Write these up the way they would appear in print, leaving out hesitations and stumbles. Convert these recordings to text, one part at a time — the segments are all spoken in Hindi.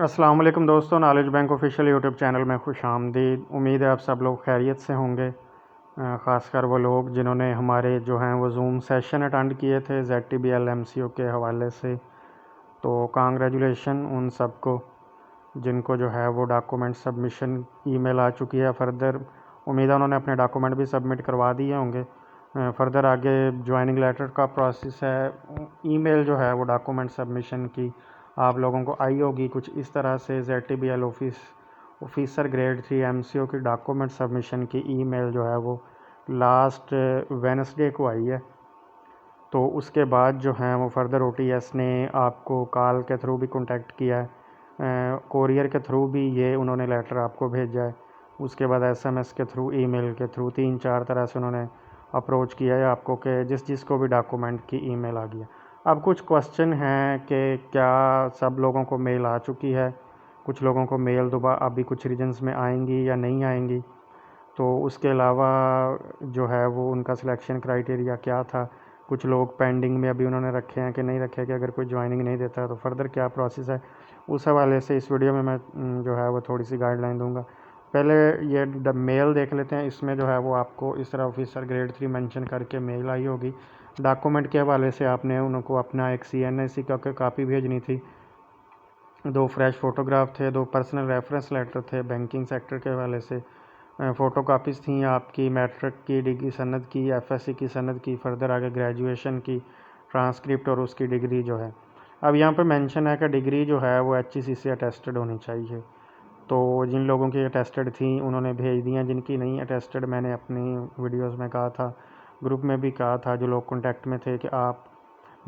अस्सलाम वालेकुम दोस्तों, knowledge bank official YouTube channel में खुश आमदीद। उम्मीद है आप सब लोग खैरियत से होंगे। ख़ासकर वो लोग जिन्होंने हमारे जो हैं वो जूम सेशन अटेंड किए थे ZTBL MCO के हवाले से, तो कांग्रेचुलेशन उन सब को जिनको जो है वो डॉक्यूमेंट सबमिशन ईमेल आ चुकी है। फ़र्दर उम्मीद है उन्होंने अपने डॉक्यूमेंट भी सबमिट करवा दिए होंगे। फ़र्दर आगे ज्वाइनिंग लेटर का प्रोसेस है। ईमेल जो है वो डॉक्यूमेंट सबमिशन की आप लोगों को आई होगी कुछ इस तरह से। ZTBL ऑफिसर ग्रेड 3 MCO की डॉक्यूमेंट सबमिशन की ईमेल जो है वो लास्ट वेडनेसडे को आई है। तो उसके बाद जो है वो फर्दर OTS ने आपको कॉल के थ्रू भी कांटेक्ट किया है, कोरियर के थ्रू भी ये उन्होंने लेटर आपको भेजा है। उसके बाद SMS के थ्रू, ईमेल के थ्रू, 3-4 तरह से उन्होंने अप्रोच किया है आपको कि जिस को भी डॉक्यूमेंट की ईमेल आ गया। अब कुछ क्वेश्चन हैं कि क्या सब लोगों को मेल आ चुकी है, कुछ लोगों को मेल दोबारा अभी कुछ रीजन्स में आएंगी या नहीं आएंगी। तो उसके अलावा जो है वो उनका सिलेक्शन क्राइटेरिया क्या था, कुछ लोग पेंडिंग में अभी उन्होंने रखे हैं कि नहीं रखे, कि अगर कोई ज्वाइनिंग नहीं देता है तो फर्दर क्या प्रोसेस है, उस हवाले से इस वीडियो में मैं जो है वो थोड़ी सी गाइडलाइन दूंगा। पहले ये मेल देख लेते हैं। इसमें जो है वो आपको इस तरह ऑफिसर ग्रेड 3 मेंशन करके मेल आई होगी। डॉक्यूमेंट के हवाले से आपने उनको अपना एक CNSE का कापी भेजनी थी, 2 फ्रेश फ़ोटोग्राफ थे, 2 पर्सनल रेफरेंस लेटर थे, बैंकिंग सेक्टर के हवाले से फ़ोटो कापीज़ थी आपकी, मैट्रिक की डिग्री सनद की, FSC की सनद की, फर्दर आगे ग्रेजुएशन की ट्रांसक्रिप्ट और उसकी डिग्री जो है। अब यहाँ पे मेंशन है कि डिग्री जो है वो HEC से अटेस्टेड होनी चाहिए। तो जिन लोगों की अटेस्टेड थी उन्होंने भेज दी हैं, जिनकी नहीं अटेस्टेड मैंने अपनी वीडियोस में कहा था, ग्रुप में भी कहा था, जो लोग कॉन्टैक्ट में थे कि आप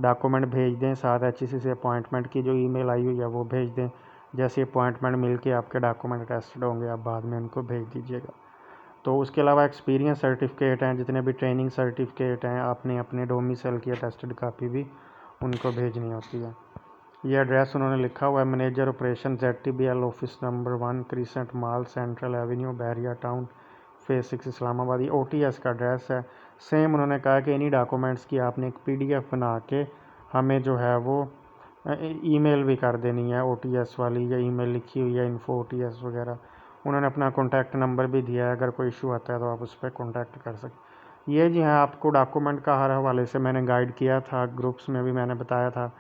डॉक्यूमेंट भेज दें, साथ HEC से अपॉइंटमेंट की जो ईमेल आई हुई है वो भेज दें। जैसे अपॉइंटमेंट मिल के आपके डॉक्यूमेंट अटेस्टेड होंगे आप बाद में उनको भेज दीजिएगा। तो उसके अलावा एक्सपीरियंस सर्टिफिकेट हैं, जितने भी ट्रेनिंग सर्टिफिकेट हैं, आपने अपने डोमिसाइल की अटेस्टेड कापी भी उनको भेजनी होती है। ये एड्रेस उन्होंने लिखा हुआ है, manager operation ZTBL office number 1 crescent mall central avenue Bahria town phase 6 Islamabad. ये OTS का एड्रेस है। सेम उन्होंने कहा कि इन्हीं डॉक्यूमेंट्स की आपने एक PDF बना के हमें जो है वो ईमेल भी कर देनी है, OTS वाली या ईमेल लिखी हुई है info OTS वगैरह। उन्होंने अपना कॉन्टैक्ट नंबर भी दिया है, अगर कोई इशू आता है तो आप उस पर कॉन्टैक्ट कर सकते। ये जी हाँ, आपको डॉक्यूमेंट का हर हवाले से मैंने गाइड किया था, ग्रुप्स में भी मैंने बताया था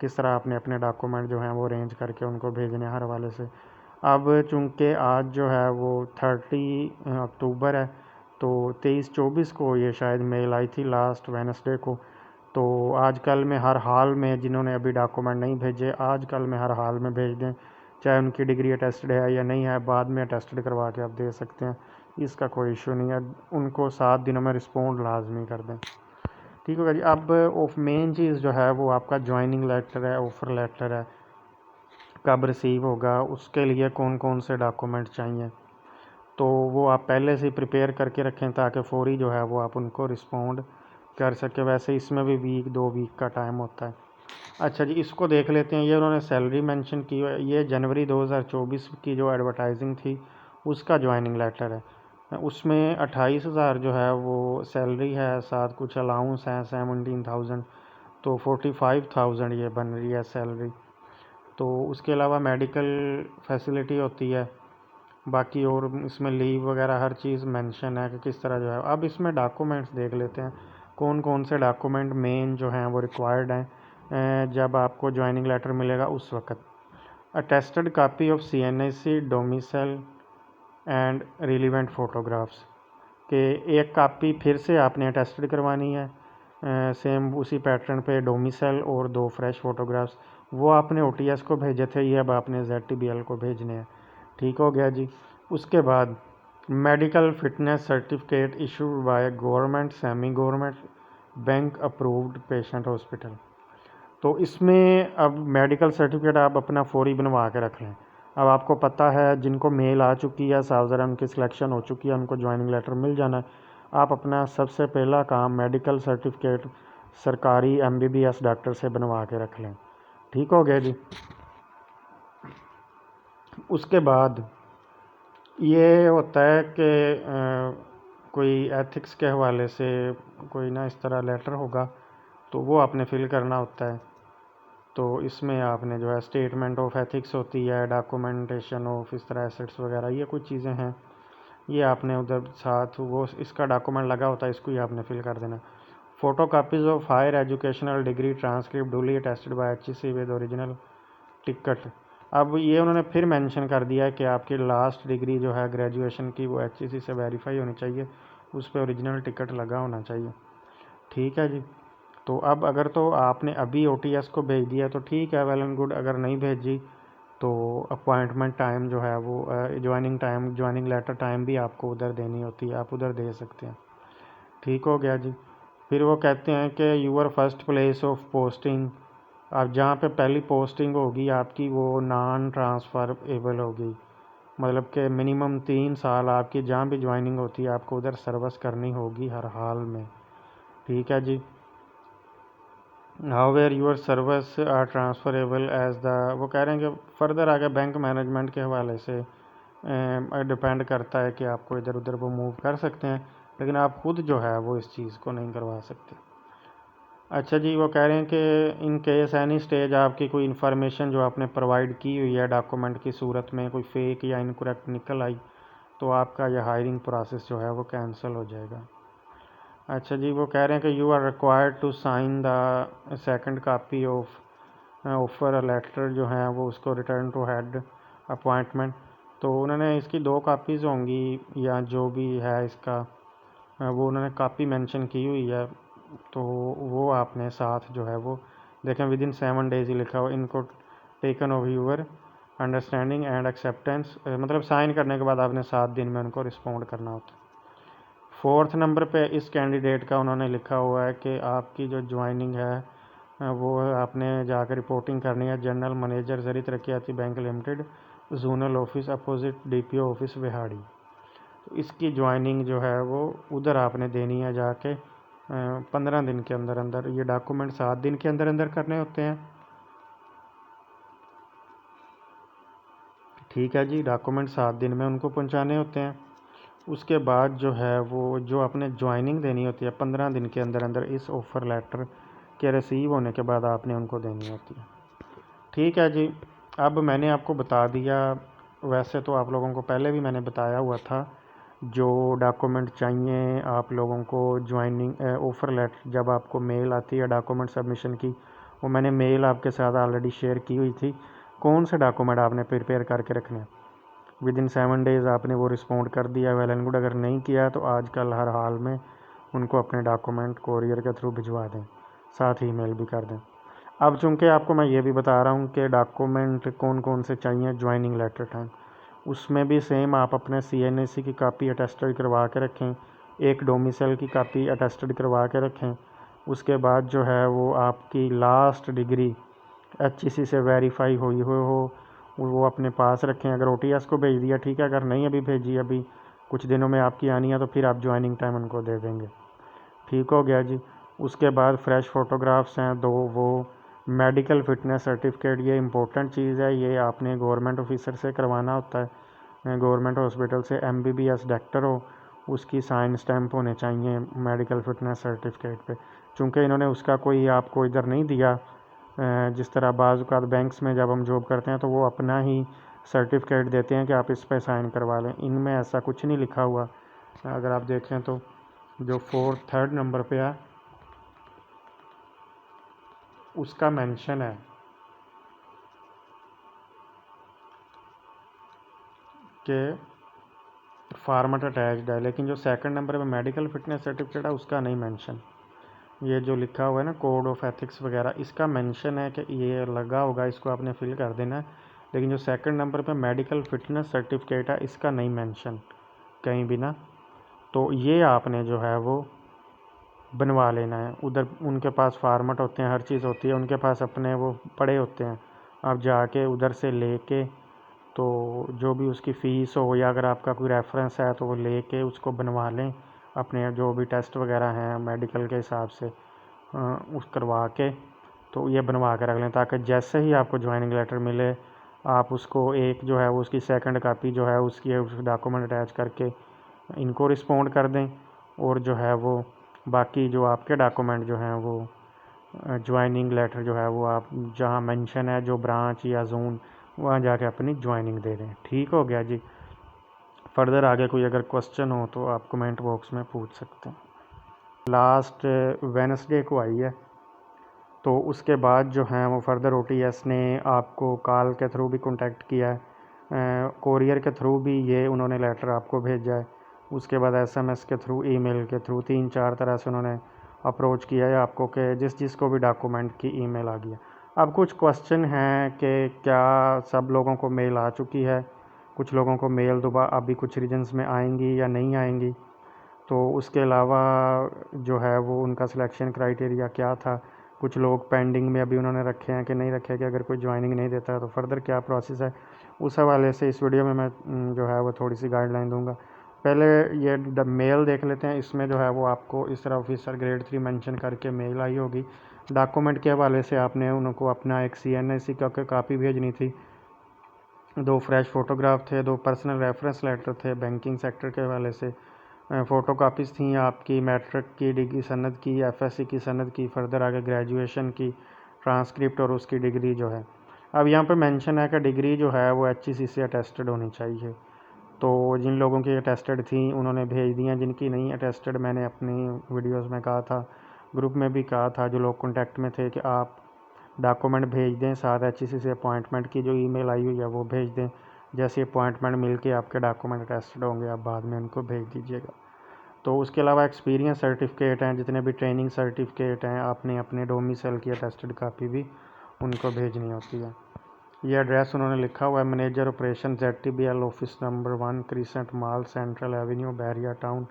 किस तरह आपने अपने डॉक्यूमेंट जो हैं वो अरेंज करके उनको भेजने हर हवाले से। अब चूँकि आज जो है वो 30 अक्टूबर है, तो 23-24 को ये शायद मेल आई थी लास्ट वेडनेसडे को। तो आजकल में हर हाल में जिन्होंने अभी डॉक्यूमेंट नहीं भेजे, आजकल में हर हाल में भेज दें, चाहे उनकी डिग्री अटेस्टेड है या नहीं है, बाद में अटेस्टेड करवा के आप दे सकते हैं, इसका कोई इशू नहीं है। उनको 7 दिनों में रिस्पॉन्ड लाजमी कर दें, ठीक होगा जी। अब मेन चीज़ जो है वो आपका ज्वाइनिंग लेटर है, ऑफ़र लेटर है, कब रिसीव होगा, उसके लिए कौन कौन से डॉक्यूमेंट चाहिए, तो वो आप पहले से प्रिपेयर करके रखें ताकि फौरी जो है वो आप उनको रिस्पॉन्ड कर सके। वैसे इसमें भी 1-2 वीक का टाइम होता है। अच्छा जी, इसको देख लेते हैं। ये उन्होंने सैलरी मेंशन की है, ये जनवरी 2024 की जो एडवर्टाइजिंग थी उसका ज्वाइनिंग लेटर है। उसमें 28,000 जो है वो सैलरी है, साथ कुछ अलाउंस हैं 17,000, तो 45,000 ये बन रही है सैलरी। तो उसके अलावा मेडिकल फैसिलिटी होती है, बाकी और इसमें लीव वगैरह हर चीज़ मेंशन है कि किस तरह जो है। अब इसमें डॉक्यूमेंट्स देख लेते हैं, कौन कौन से डॉक्यूमेंट मेन जो हैं वो रिक्वायर्ड हैं जब आपको ज्वाइनिंग लेटर मिलेगा उस वक्त। Attested copy of CNSE domicile and relevant photographs के एक कापी फिर से आपने अटेस्टेड करवानी है, सेम उसी पैटर्न पे डोमिसाइल, और 2 फ्रेश फ़ोटोग्राफ्स वो आपने OTS को भेजे थे, ये अब आपने ZTBL को भेजने हैं, ठीक हो गया जी। उसके बाद medical fitness certificate issued by government semi government bank approved patient hospital. तो इसमें अब मेडिकल सर्टिफिकेट आप अपना फौरी बनवा के रख लें। अब आपको पता है जिनको मेल आ चुकी है, साफ ज़रा उनकी सिलेक्शन हो चुकी है, उनको ज्वाइनिंग लेटर मिल जाना है। आप अपना सबसे पहला काम मेडिकल सर्टिफिकेट सरकारी MBBS डॉक्टर से बनवा के रख लें, ठीक हो गया जी। उसके बाद ये होता है कि कोई एथिक्स के हवाले से कोई ना इस तरह लेटर होगा, तो वो आपने फिल करना होता है। तो इसमें आपने जो है स्टेटमेंट ऑफ एथिक्स होती है, डॉक्यूमेंटेशन ऑफ इस तरह एसेट्स वगैरह, ये कुछ चीज़ें हैं, ये आपने उधर साथ वो इसका डॉक्यूमेंट लगा होता है, इसको ही आपने फिल कर देना। Photo copies of higher educational degree transcript duly attested by HEC with original ticket. अब ये उन्होंने फिर मेंशन कर दिया है कि आपकी लास्ट डिग्री जो है ग्रेजुएशन की वो HEC से वेरीफाई होनी चाहिए, उस पर ओरिजिनल टिकट लगा होना चाहिए। ठीक है जी। तो अब अगर तो आपने अभी OTS को भेज दिया तो ठीक है, वेल एंड गुड। अगर नहीं भेजी तो अपॉइंटमेंट टाइम जो है वो joining time, joining later time भी आपको उधर देनी होती है, आप उधर दे सकते हैं। ठीक हो गया जी। फिर वो कहते हैं कि your first place of posting, आप जहाँ पे पहली पोस्टिंग होगी आपकी वो नॉन ट्रांसफरेबल होगी, मतलब कि मिनिमम 3 साल आपकी जहाँ भी ज्वाइनिंग होती है आपको उधर सर्विस करनी होगी हर हाल में। ठीक है जी। However your service are transferable as the, वो कह रहे हैं कि फर्दर आगे बैंक मैनेजमेंट के हवाले से डिपेंड करता है कि आपको इधर उधर वो मूव कर सकते हैं, लेकिन आप खुद जो है वो इस चीज़ को नहीं करवा सकते। अच्छा जी, वो कह रहे हैं कि इन केस एनी स्टेज आपकी कोई इन्फॉर्मेशन जो आपने प्रोवाइड की हुई है डॉक्यूमेंट की सूरत में कोई फेक या इनकरेक्ट निकल आई तो आपका यह हायरिंग प्रोसेस जो है वो कैंसिल हो जाएगा। अच्छा जी, वो कह रहे हैं कि you are required to sign the second copy of offer letter जो है वो उसको रिटर्न टू हेड अपॉइंटमेंट। तो उन्होंने इसकी 2 कापीज़ होंगी या जो भी है इसका वो उन्होंने कापी मेंशन की हुई है, तो वो आपने साथ जो है वो देखें विद इन 7 डेज ही लिखा हुआ, इनको taken of your understanding and acceptance, मतलब साइन करने के बाद आपने 7 दिन में उनको रिस्पॉन्ड करना होता है। 4th नंबर पे इस कैंडिडेट का उन्होंने लिखा हुआ है कि आपकी जो ज्वाइनिंग है वो आपने जाकर रिपोर्टिंग करनी है general manager Zarai Taraqiati bank limited, zonal office opposite DPO office बिहाड़ी। तो इसकी ज्वाइनिंग जो है वो उधर आपने देनी है जाके 15 दिन के अंदर अंदर। ये डॉक्यूमेंट 7 दिन के अंदर अंदर करने होते हैं। ठीक है जी, डॉक्यूमेंट 7 दिन में उनको पहुंचाने होते हैं। उसके बाद जो है वो जो आपने ज्वाइनिंग देनी होती है 15 दिन के अंदर अंदर इस ऑफ़र लेटर के रिसीव होने के बाद आपने उनको देनी होती है। ठीक है जी। अब मैंने आपको बता दिया, वैसे तो आप लोगों को पहले भी मैंने बताया हुआ था जो डॉक्यूमेंट चाहिए आप लोगों को ज्वाइनिंग ऑफ़र लेटर जब आपको मेल आती है डॉक्यूमेंट सबमिशन की, वो मैंने मेल आपके साथ ऑलरेडी शेयर की हुई थी। कौन से डॉक्यूमेंट आपने प्रिपेयर करके रखने हैं, विद इन 7 डेज़ आपने वो रिस्पॉन्ड कर दिया वेल एंड गुड। अगर नहीं किया तो आजकल हर हाल में उनको अपने डॉक्यूमेंट कोरियर के थ्रू भिजवा दें, साथ ही ईमेल भी कर दें। अब चूँकि आपको मैं ये भी बता रहा हूँ कि डॉक्यूमेंट कौन कौन से चाहिए ज्वाइनिंग लेटर टाइम, उसमें भी सेम आप अपने CNAC की कापी अटेस्टेड करवा के रखें, एक डोमिसाइल की कापी अटेस्टेड करवा के रखें। उसके बाद जो है वो आपकी लास्ट डिग्री HEC से वेरीफाई हुई हो वो अपने पास रखें। अगर OTS को भेज दिया ठीक है, अगर नहीं अभी भेजी, अभी कुछ दिनों में आपकी आनी है तो फिर आप ज्वाइनिंग टाइम उनको दे देंगे। ठीक हो गया जी। उसके बाद फ्रेश फ़ोटोग्राफ्स हैं 2, वो मेडिकल फ़िटनेस सर्टिफिकेट, ये इंपॉर्टेंट चीज़ है, ये आपने गवर्नमेंट ऑफिसर से करवाना होता है, गवर्नमेंट हॉस्पिटल से MBBS डॉक्टर हो उसकी साइन स्टैंप होने चाहिए मेडिकल फ़िटनेस सर्टिफिकेट पे। चूँकि इन्होंने उसका कोई आपको इधर नहीं दिया, जिस तरह बाज़ औक़ात बैंक्स में जब हम जॉब करते हैं तो वो अपना ही सर्टिफिकेट देते हैं कि आप इस पे साइन करवा लें, इनमें ऐसा कुछ नहीं लिखा हुआ। अगर आप देखें तो जो 3rd नंबर पे है उसका मेंशन है कि फॉर्मेट अटैच्ड है, लेकिन जो 2nd नंबर पे मेडिकल फ़िटनेस सर्टिफिकेट है उसका नहीं मेंशन। ये जो लिखा हुआ है ना कोड ऑफ एथिक्स वगैरह, इसका मेंशन है कि ये लगा होगा, इसको आपने फिल कर देना है, लेकिन जो 2nd नंबर पे मेडिकल फ़िटनेस सर्टिफिकेट है इसका नहीं मेंशन कहीं भी ना। तो ये आपने जो है वो बनवा लेना है, उधर उनके पास फार्मेट होते हैं, हर चीज़ होती है उनके पास, अपने वो पड़े होते हैं, आप जाके उधर से लेके तो जो भी उसकी फ़ीस हो या अगर आपका कोई रेफरेंस है तो वो लेके उसको बनवा लें, अपने जो भी टेस्ट वगैरह हैं मेडिकल के हिसाब से उस करवा के तो ये बनवा के रख लें, ताकि जैसे ही आपको ज्वाइनिंग लेटर मिले आप उसको एक जो है वो उसकी 2nd कॉपी जो है उसकी उस डॉक्यूमेंट अटैच करके इनको रिस्पॉन्ड कर दें, और जो है वो बाकी जो आपके डॉक्यूमेंट जो हैं वो ज्वाइनिंग लेटर जो है वो आप जहाँ मेंशन है जो ब्रांच या जोन, वहाँ जाके अपनी ज्वाइनिंग दे दें। ठीक हो गया जी। फर्दर आगे कोई अगर क्वेश्चन हो तो आप कमेंट बॉक्स में पूछ सकते हैं। लास्ट वेडनेसडे को आई है, तो उसके बाद जो है वो फर्दर OTS ने आपको कॉल के थ्रू भी कांटेक्ट किया है, कोरियर के थ्रू भी ये उन्होंने लेटर आपको भेजा है, उसके बाद SMS के थ्रू, ईमेल के थ्रू, 3-4 तरह से उन्होंने अप्रोच किया है आपको कि जिस को भी डॉक्यूमेंट की ईमेल आ गया। अब कुछ क्वेश्चन हैं कि क्या सब लोगों को मेल आ चुकी है, कुछ लोगों को मेल दोबारा अभी कुछ रीजन्स में आएंगी या नहीं आएंगी, तो उसके अलावा जो है वो उनका सिलेक्शन क्राइटेरिया क्या था, कुछ लोग पेंडिंग में अभी उन्होंने रखे हैं कि नहीं रखे, कि अगर कोई ज्वाइनिंग नहीं देता है तो फर्दर क्या प्रोसेस है, उस हवाले से इस वीडियो में मैं जो है वो थोड़ी सी गाइडलाइन दूंगा। पहले ये मेल देख लेते हैं। इसमें जो है वो आपको इस तरह ऑफिसर ग्रेड 3 मेंशन करके मेल आई होगी। डॉक्यूमेंट के हवाले से आपने उनको अपना एक CNSE का कापी भेजनी थी, 2 फ्रेश फ़ोटोग्राफ थे, 2 पर्सनल रेफरेंस लेटर थे, बैंकिंग सेक्टर के हवाले से फ़ोटो कापीज़ थी आपकी, मैट्रिक की डिग्री सनद की, FSC की सनद की, फर्दर आगे ग्रेजुएशन की ट्रांसक्रिप्ट और उसकी डिग्री जो है। अब यहाँ पे मेंशन है कि डिग्री जो है वो HEC से अटेस्टेड होनी चाहिए। तो जिन लोगों की अटेस्टेड थी उन्होंने भेज दी हैं, जिनकी नहीं अटेस्टेड मैंने अपनी वीडियोस में कहा था, ग्रुप में भी कहा था, जो लोग कॉन्टैक्ट में थे कि आप डॉक्यूमेंट भेज दें, साथ HEC से अपॉइंटमेंट की जो ईमेल आई हुई है वो भेज दें। जैसे अपॉइंटमेंट मिल के आपके डॉक्यूमेंट अटेस्टेड होंगे आप बाद में उनको भेज दीजिएगा। तो उसके अलावा एक्सपीरियंस सर्टिफिकेट हैं, जितने भी ट्रेनिंग सर्टिफिकेट हैं, आपने अपने डोमिसाइल की अटेस्टेड कापी भी उनको भेजनी होती है। ये एड्रेस उन्होंने लिखा हुआ है, manager operation ZTBL office number 1 crescent mall central avenue Bahria town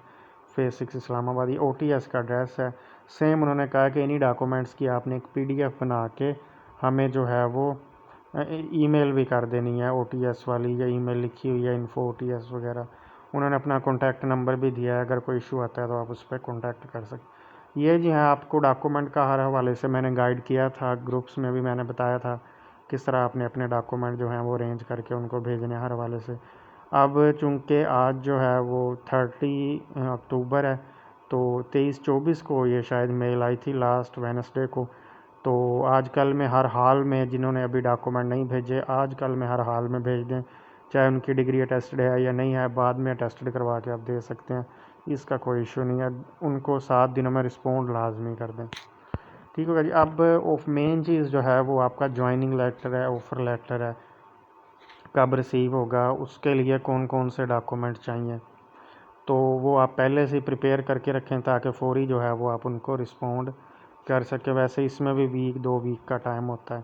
phase 6 Islamabad. ये OTS का एड्रेस है। सेम उन्होंने कहा कि इन्हीं डॉक्यूमेंट्स की आपने एक PDF बना के हमें जो है वो ईमेल भी कर देनी है, OTS वाली या ईमेल लिखी हुई है info OTS वगैरह। उन्होंने अपना कॉन्टैक्ट नंबर भी दिया है, अगर कोई इशू आता है तो आप उस पर कॉन्टैक्ट कर सकते। ये जी हाँ, आपको डॉक्यूमेंट का हर हवाले से मैंने गाइड किया था, ग्रुप्स में भी मैंने बताया था किस तरह आपने अपने डॉक्यूमेंट जो हैं वो अरेंज करके उनको भेजने हर हवाले से। अब चूँकि आज जो है वो 30 अक्टूबर है, तो 23-24 को ये शायद मेल आई थी लास्ट वेडनेसडे को। तो आजकल में हर हाल में जिन्होंने अभी डॉक्यूमेंट नहीं भेजे, आजकल में हर हाल में भेज दें, चाहे उनकी डिग्री अटेस्टेड है या नहीं है, बाद में अटेस्टेड करवा के आप दे सकते हैं, इसका कोई इशू नहीं है। उनको 7 दिनों में रिस्पॉन्ड लाजमी कर दें। ठीक होगा जी। अब मेन चीज़ जो है वो आपका ज्वाइनिंग लेटर है, ऑफ़र लेटर है, कब रिसीव होगा, उसके लिए कौन कौन से डॉक्यूमेंट चाहिए, तो वो आप पहले से प्रिपेयर करके रखें ताकि फौरी जो है वो आप उनको रिस्पॉन्ड कर सकें। वैसे इसमें भी 1-2 वीक का टाइम होता है।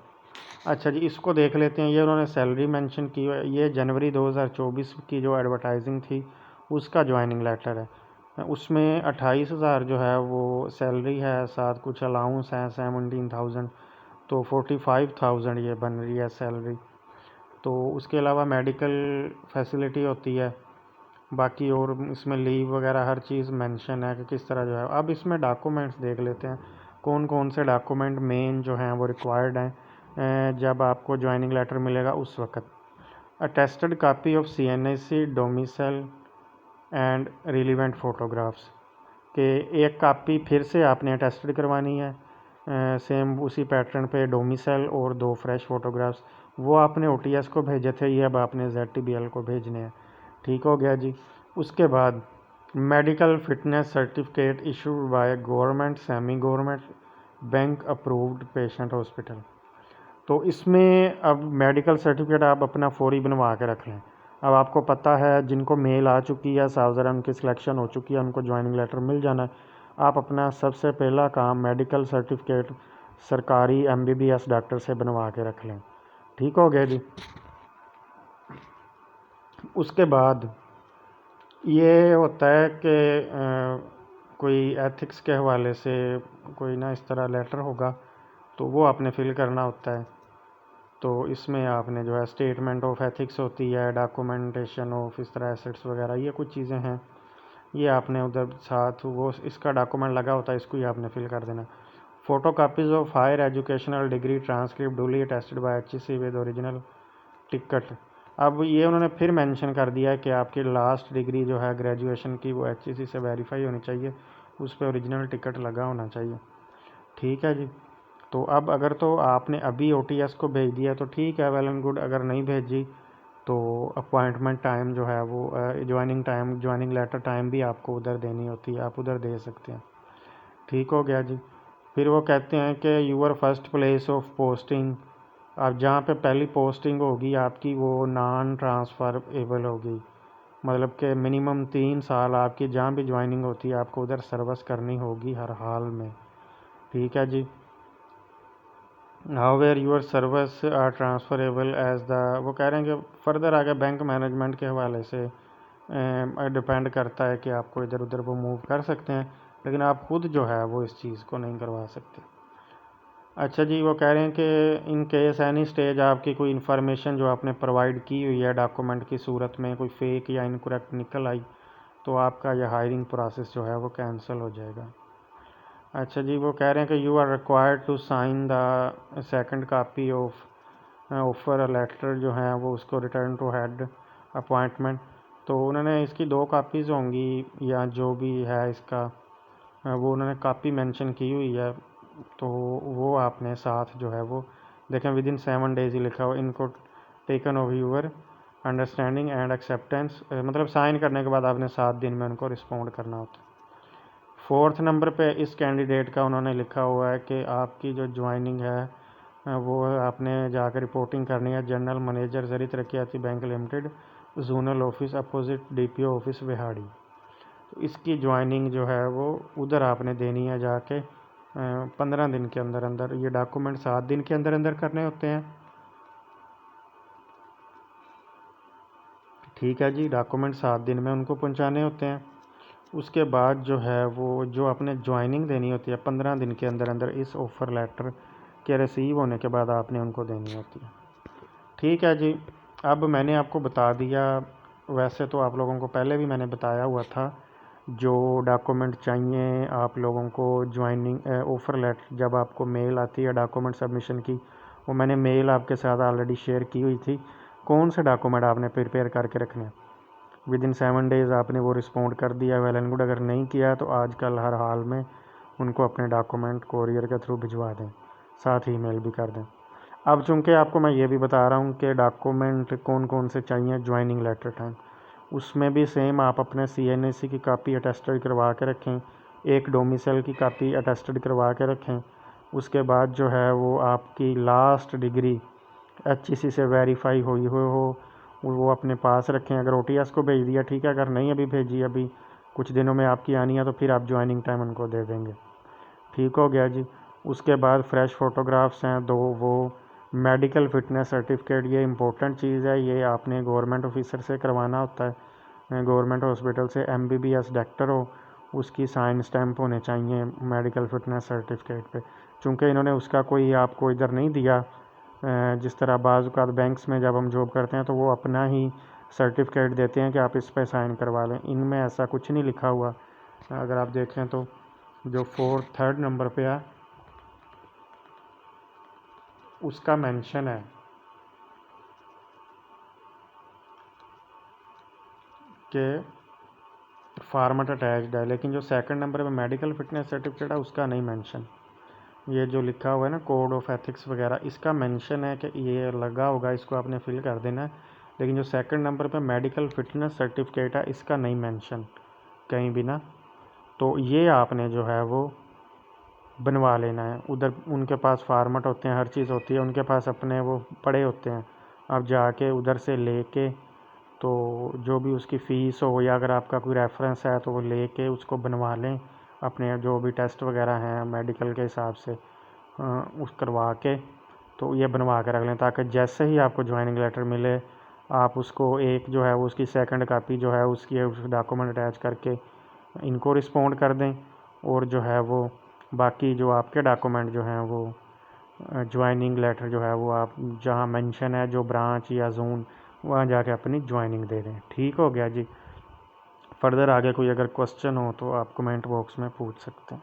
अच्छा जी, इसको देख लेते हैं। ये उन्होंने सैलरी मेंशन की है, ये जनवरी 2024 की जो एडवर्टाइजिंग थी उसका ज्वाइनिंग लेटर है। उसमें 28,000 जो है वो सैलरी है, साथ कुछ अलाउंस हैं 17,000, तो 45,000 ये बन रही है सैलरी। तो उसके अलावा मेडिकल फैसिलिटी होती है, बाकी और इसमें लीव वगैरह हर चीज़ मेंशन है कि किस तरह जो है। अब इसमें डॉक्यूमेंट्स देख लेते हैं, कौन कौन से डॉक्यूमेंट मेन जो हैं वो रिक्वायर्ड हैं जब आपको ज्वाइनिंग लेटर मिलेगा उस वक्त। Attested copy of CNSE domicile and relevant photographs के एक कापी फिर से आपने अटेस्टेड करवानी है, सेम उसी पैटर्न पे डोमिसाइल, और 2 फ्रेश फ़ोटोग्राफ्स। वो आपने OTS को भेजे थे, ये अब आपने ZTBL को भेजने हैं। ठीक हो गया जी। उसके बाद medical fitness certificate issued by government semi government bank approved patient hospital. तो इसमें अब मेडिकल सर्टिफिकेट आप अपना फौरी बनवा के रख लें। अब आपको पता है जिनको मेल आ चुकी है, साफ ज़रा उनकी सिलेक्शन हो चुकी है, उनको ज्वाइनिंग लेटर मिल जाना है। आप अपना सबसे पहला काम मेडिकल सर्टिफिकेट सरकारी MBBS डॉक्टर से बनवा के रख लें। ठीक हो गया जी। उसके बाद ये होता है कि कोई एथिक्स के हवाले से कोई ना इस तरह लेटर होगा, तो वो आपने फिल करना होता है। तो इसमें आपने जो है स्टेटमेंट ऑफ एथिक्स होती है, डॉक्यूमेंटेशन ऑफ इस तरह एसेट्स वगैरह, ये कुछ चीज़ें हैं, ये आपने उधर साथ वो इसका डॉक्यूमेंट लगा होता है, इसको ही आपने फिल कर देना। Photo copies of higher educational degree transcript duly attested by HEC with original ticket. अब ये उन्होंने फिर मेंशन कर दिया है कि आपकी लास्ट डिग्री जो है ग्रेजुएशन की वो HEC से वेरीफाई होनी चाहिए, उस पर ओरिजिनल टिकट लगा होना चाहिए। ठीक है जी। तो अब अगर तो आपने अभी OTS को भेज दिया तो ठीक है, वेल एंड गुड। अगर नहीं भेजी तो अपॉइंटमेंट टाइम जो है वो ज्वाइनिंग लेटर टाइम भी आपको उधर देनी होती है, आप उधर दे सकते हैं। ठीक हो गया जी। फिर वो कहते हैं कि your first place of posting, आप जहाँ पे पहली पोस्टिंग होगी आपकी वो नॉन ट्रांसफरेबल होगी, मतलब कि मिनिमम 3 साल आपकी जहाँ भी ज्वाइनिंग होती है आपको उधर सर्विस करनी होगी हर हाल में। ठीक है जी। However your service are transferable as the, वो कह रहे हैं कि फर्दर आगे बैंक मैनेजमेंट के हवाले से डिपेंड करता है कि आपको इधर उधर वो मूव कर सकते हैं, लेकिन आप खुद जो है वो इस चीज़ को नहीं करवा सकते। अच्छा जी, वो कह रहे हैं कि इन केस एनी स्टेज आपकी कोई इन्फॉर्मेशन जो आपने प्रोवाइड की हुई है डॉक्यूमेंट की सूरत में कोई फेक या इनकरेक्ट निकल आई तो आपका यह हायरिंग प्रोसेस जो है वो कैंसिल हो जाएगा। अच्छा जी, वो कह रहे हैं कि you are required to sign the second copy of offer letter जो है वो उसको रिटर्न टू हेड अपॉइंटमेंट। तो उन्होंने इसकी 2 कापीज़ होंगी या जो भी है इसका वो उन्होंने कापी मेंशन की हुई है, तो वो आपने साथ जो है वो देखें विदिन 7 डेज ही लिखा हो, इनको taken of your understanding and acceptance, मतलब साइन करने के बाद आपने 7 दिन में उनको रिस्पॉन्ड करना होता है। 4th नंबर पे इस कैंडिडेट का उन्होंने लिखा हुआ है कि आपकी जो ज्वाइनिंग है वो आपने जाकर रिपोर्टिंग करनी है general manager Zarai Taraqiati bank limited, zonal office opposite DPO office Vehari. तो इसकी ज्वाइनिंग जो है वो उधर आपने देनी है जाके 15 दिन के अंदर अंदर। ये डॉक्यूमेंट 7 दिन के अंदर अंदर करने होते हैं। ठीक है जी, डॉक्यूमेंट 7 दिन में उनको पहुंचाने होते हैं। उसके बाद जो है वो जो आपने ज्वाइनिंग देनी होती है 15 दिन के अंदर अंदर इस ऑफ़र लेटर के रिसीव होने के बाद आपने उनको देनी होती है। ठीक है जी। अब मैंने आपको बता दिया, वैसे तो आप लोगों को पहले भी मैंने बताया हुआ था जो डॉक्यूमेंट चाहिए आप लोगों को ज्वाइनिंग ऑफ़र लेटर जब आपको मेल आती है डॉक्यूमेंट सबमिशन की, वो मैंने मेल आपके साथ ऑलरेडी शेयर की हुई थी। कौन से डॉक्यूमेंट आपने प्रिपेयर करके रखने हैं, विदिन 7 डेज़ आपने वो रिस्पॉन्ड कर दिया वेल एंड गुड। अगर नहीं किया तो आजकल हर हाल में उनको अपने डॉक्यूमेंट कोरियर के थ्रू भिजवा दें, साथ ही ईमेल भी कर दें। अब चूँकि आपको मैं ये भी बता रहा हूँ कि डॉक्यूमेंट कौन कौन से चाहिए ज्वाइनिंग लेटर टाइम, उसमें भी सेम आप अपने CNAC की कापी अटेस्टेड करवा के रखें, एक डोमिसाइल की कापी अटेस्टेड करवा के रखें। उसके बाद जो है वो आपकी लास्ट डिग्री HEC से वेरीफाई हुई हो वो अपने पास रखें। अगर OTS को भेज दिया ठीक है, अगर नहीं अभी भेजी, अभी कुछ दिनों में आपकी आनी है तो फिर आप ज्वाइनिंग टाइम उनको दे देंगे। ठीक हो गया जी। उसके बाद फ्रेश फ़ोटोग्राफ्स हैं 2, वो मेडिकल फ़िटनेस सर्टिफिकेट, ये इंपॉर्टेंट चीज़ है, ये आपने गवर्नमेंट ऑफिसर से करवाना होता है, गवर्नमेंट हॉस्पिटल से MBBS डॉक्टर हो उसकी साइन स्टैम्प होने चाहिए मेडिकल फ़िटनेस सर्टिफिकेट पे। चूँकि इन्होंने उसका कोई आपको इधर नहीं दिया, जिस तरह बाज़ औक़ात बैंक्स में जब हम जॉब करते हैं तो वो अपना ही सर्टिफिकेट देते हैं कि आप इस पे साइन करवा लें, इनमें ऐसा कुछ नहीं लिखा हुआ। अगर आप देखें तो जो 3rd नंबर पे है उसका मेंशन है कि फॉर्मेट अटैच्ड है, लेकिन जो 2nd नंबर पे मेडिकल फ़िटनेस सर्टिफिकेट है उसका नहीं मेंशन। ये जो लिखा हुआ है ना कोड ऑफ एथिक्स वगैरह, इसका मेंशन है कि ये लगा होगा, इसको आपने फिल कर देना है, लेकिन जो 2nd नंबर पे मेडिकल फ़िटनेस सर्टिफिकेट है इसका नहीं मेंशन कहीं भी ना। तो ये आपने जो है वो बनवा लेना है, उधर उनके पास फार्मेट होते हैं, हर चीज़ होती है उनके पास, अपने वो पड़े होते हैं, आप जाके उधर से लेके तो जो भी उसकी फ़ीस हो या अगर आपका कोई रेफरेंस है तो वो लेके उसको बनवा लें, अपने जो भी टेस्ट वगैरह हैं मेडिकल के हिसाब से उस करवा के तो ये बनवा के रख लें, ताकि जैसे ही आपको ज्वाइनिंग लेटर मिले आप उसको एक जो है वो उसकी 2nd कॉपी जो है उसकी उस डॉक्यूमेंट अटैच करके इनको रिस्पॉन्ड कर दें, और जो है वो बाकी जो आपके डॉक्यूमेंट जो हैं वो ज्वाइनिंग लेटर जो है वो आप जहाँ मेंशन है जो ब्रांच या जोन वहाँ जाके अपनी ज्वाइनिंग दे दें। ठीक हो गया जी। फर्दर आगे कोई अगर क्वेश्चन हो तो आप कमेंट बॉक्स में पूछ सकते हैं।